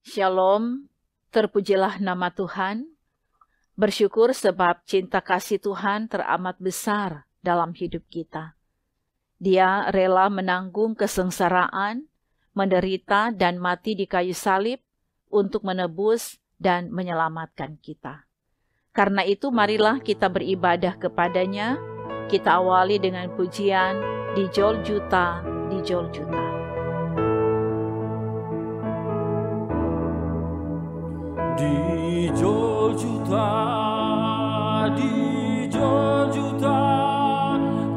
Shalom, terpujilah nama Tuhan. Bersyukur sebab cinta kasih Tuhan teramat besar dalam hidup kita. Dia rela menanggung kesengsaraan, menderita dan mati di kayu salib untuk menebus dan menyelamatkan kita. Karena itu marilah kita beribadah kepadanya. Kita awali dengan pujian di Jol Juta, di Jol Juta. Di Jol Juta, di Jol Juta,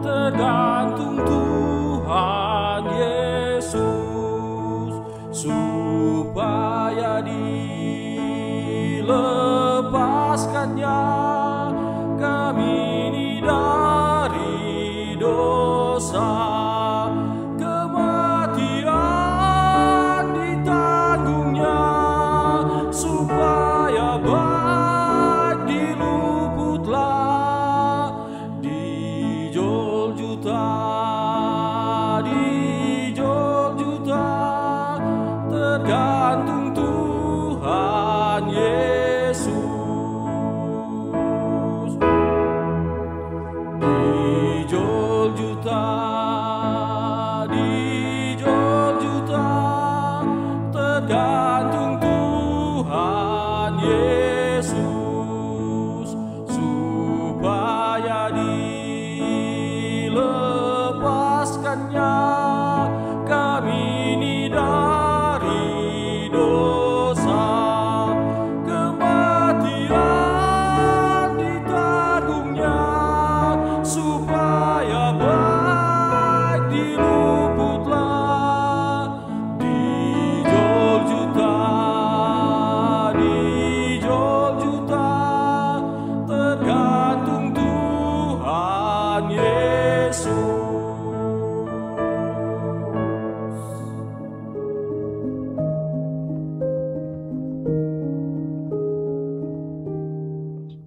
tergantung Tuhan Yesus, supaya dilepaskannya kami ini dari dosa.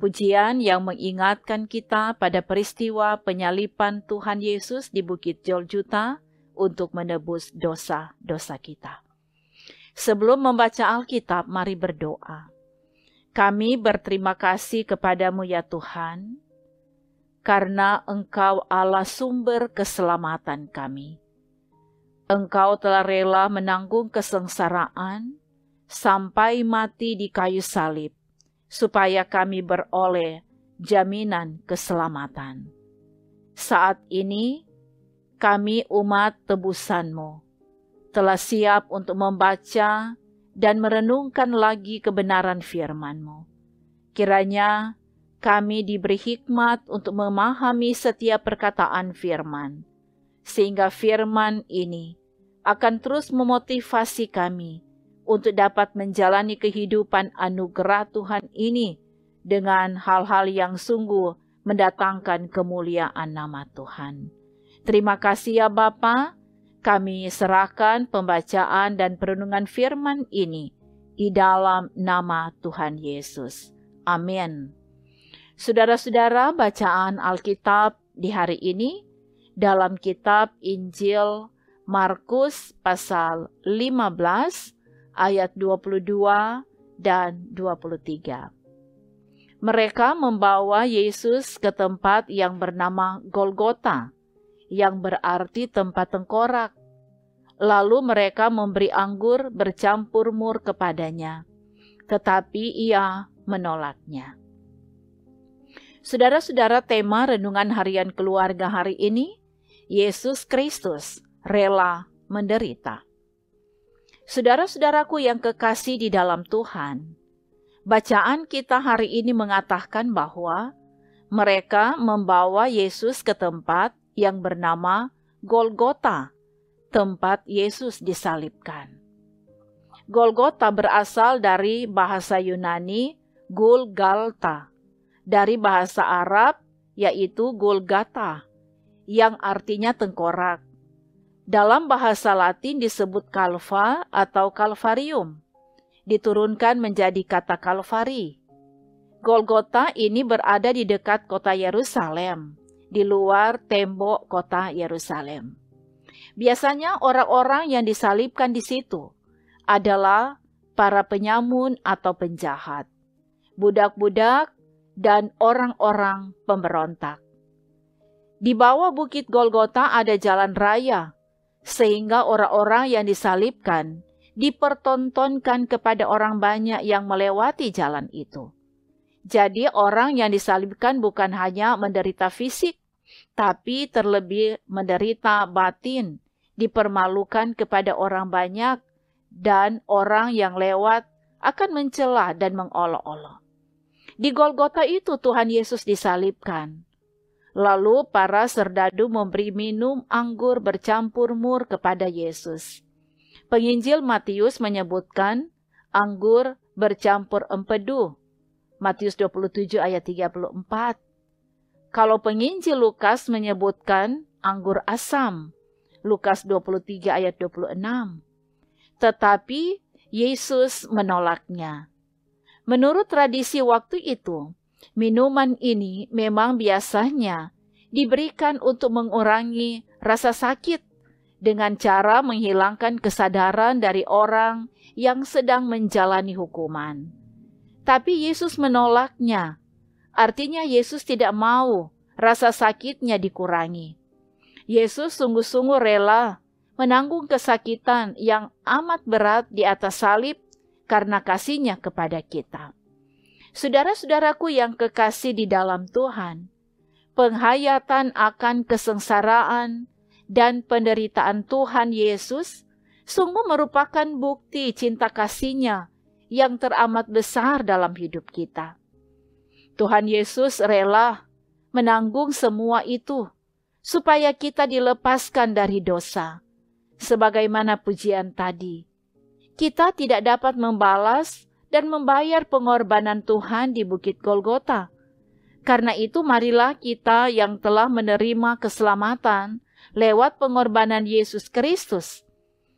Pujian yang mengingatkan kita pada peristiwa penyaliban Tuhan Yesus di Bukit Jol Juta untuk menebus dosa-dosa kita. Sebelum membaca Alkitab, mari berdoa. Kami berterima kasih kepadamu ya Tuhan, karena Engkau Allah sumber keselamatan kami. Engkau telah rela menanggung kesengsaraan sampai mati di kayu salib, supaya kami beroleh jaminan keselamatan. Saat ini, kami umat tebusan-Mu telah siap untuk membaca dan merenungkan lagi kebenaran firman-Mu. Kiranya kami diberi hikmat untuk memahami setiap perkataan firman, sehingga firman ini akan terus memotivasi kami untuk dapat menjalani kehidupan anugerah Tuhan ini dengan hal-hal yang sungguh mendatangkan kemuliaan nama Tuhan. Terima kasih ya Bapa, kami serahkan pembacaan dan perenungan firman ini di dalam nama Tuhan Yesus. Amin. Saudara-saudara, bacaan Alkitab di hari ini dalam kitab Injil Markus pasal 15 ayat 22 dan 23. Mereka membawa Yesus ke tempat yang bernama Golgota, yang berarti tempat tengkorak. Lalu mereka memberi anggur bercampur mur kepadanya, tetapi ia menolaknya. Saudara-saudara, tema renungan harian keluarga hari ini, Yesus Kristus rela menderita. Saudara-saudaraku yang kekasih di dalam Tuhan, bacaan kita hari ini mengatakan bahwa mereka membawa Yesus ke tempat yang bernama Golgota, tempat Yesus disalibkan. Golgota berasal dari bahasa Yunani Gulgalta, dari bahasa Arab yaitu Golgata, yang artinya tengkorak. Dalam bahasa Latin disebut Calva atau Calvarium, diturunkan menjadi kata Kalvari. Golgota ini berada di dekat kota Yerusalem, di luar tembok kota Yerusalem. Biasanya orang-orang yang disalibkan di situ adalah para penyamun atau penjahat, budak-budak, dan orang-orang pemberontak. Di bawah bukit Golgota ada jalan raya, sehingga orang-orang yang disalibkan dipertontonkan kepada orang banyak yang melewati jalan itu. Jadi orang yang disalibkan bukan hanya menderita fisik, tapi terlebih menderita batin, dipermalukan kepada orang banyak, dan orang yang lewat akan mencela dan mengolok-olok. Di Golgota itu Tuhan Yesus disalibkan. Lalu para serdadu memberi minum anggur bercampur mur kepada Yesus. Penginjil Matius menyebutkan anggur bercampur empedu. Matius 27 ayat 34. Kalau penginjil Lukas menyebutkan anggur asam. Lukas 23 ayat 26. Tetapi Yesus menolaknya. Menurut tradisi waktu itu, minuman ini memang biasanya diberikan untuk mengurangi rasa sakit dengan cara menghilangkan kesadaran dari orang yang sedang menjalani hukuman. Tapi Yesus menolaknya. Artinya Yesus tidak mau rasa sakitnya dikurangi. Yesus sungguh-sungguh rela menanggung kesakitan yang amat berat di atas salib karena kasih-Nya kepada kita. Saudara-saudaraku yang kekasih di dalam Tuhan, penghayatan akan kesengsaraan dan penderitaan Tuhan Yesus sungguh merupakan bukti cinta kasih-Nya yang teramat besar dalam hidup kita. Tuhan Yesus rela menanggung semua itu supaya kita dilepaskan dari dosa. Sebagaimana pujian tadi, kita tidak dapat membalas dan membayar pengorbanan Tuhan di Bukit Golgota. Karena itu marilah kita yang telah menerima keselamatan lewat pengorbanan Yesus Kristus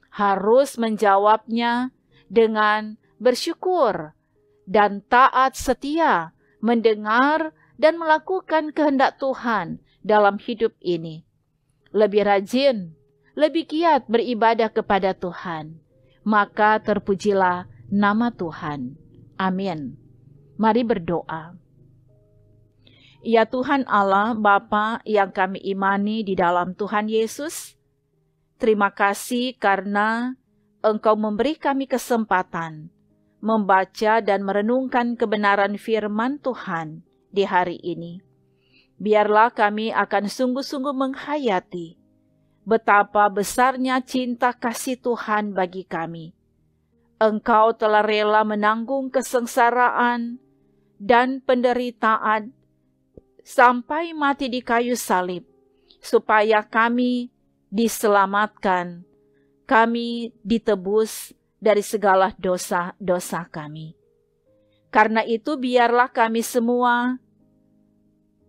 harus menjawabnya dengan bersyukur dan taat setia mendengar dan melakukan kehendak Tuhan dalam hidup ini. Lebih rajin, lebih giat beribadah kepada Tuhan, maka terpujilah nama Tuhan. Amin. Mari berdoa. Ya Tuhan Allah, Bapa yang kami imani di dalam Tuhan Yesus, terima kasih karena Engkau memberi kami kesempatan membaca dan merenungkan kebenaran firman Tuhan di hari ini. Biarlah kami akan sungguh-sungguh menghayati betapa besarnya cinta kasih Tuhan bagi kami. Engkau telah rela menanggung kesengsaraan dan penderitaan sampai mati di kayu salib, supaya kami diselamatkan, kami ditebus dari segala dosa-dosa kami. Karena itu biarlah kami semua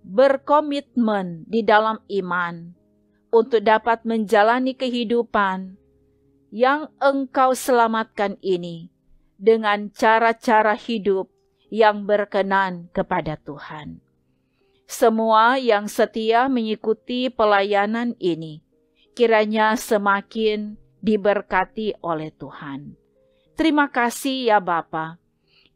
berkomitmen di dalam iman untuk dapat menjalani kehidupan yang Engkau selamatkan ini dengan cara-cara hidup yang berkenan kepada Tuhan. Semua yang setia mengikuti pelayanan ini kiranya semakin diberkati oleh Tuhan. Terima kasih ya Bapa.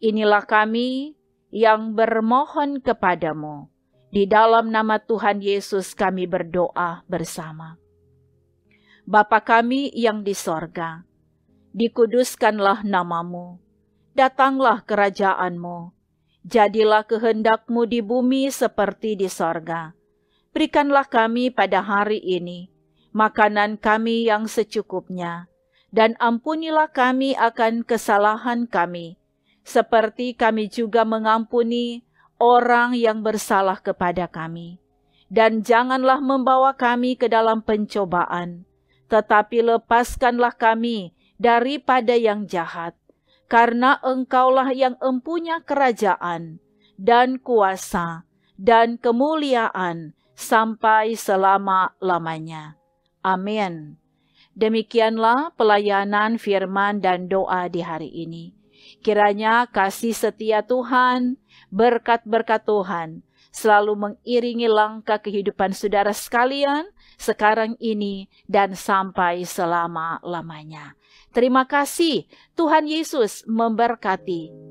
Inilah kami yang bermohon kepadamu. Di dalam nama Tuhan Yesus kami berdoa bersama. Bapa kami yang di sorga, dikuduskanlah namamu. Datanglah kerajaan-Mu. Jadilah kehendak-Mu di bumi seperti di sorga. Berikanlah kami pada hari ini makanan kami yang secukupnya, dan ampunilah kami akan kesalahan kami, seperti kami juga mengampuni orang yang bersalah kepada kami. Dan janganlah membawa kami ke dalam pencobaan, tetapi lepaskanlah kami daripada yang jahat, karena Engkaulah yang empunya kerajaan, dan kuasa, dan kemuliaan, sampai selama-lamanya. Amin. Demikianlah pelayanan firman dan doa di hari ini. Kiranya kasih setia Tuhan, berkat-berkat Tuhan, selalu mengiringi langkah kehidupan saudara sekalian sekarang ini dan sampai selama-lamanya. Terima kasih, Tuhan Yesus memberkati.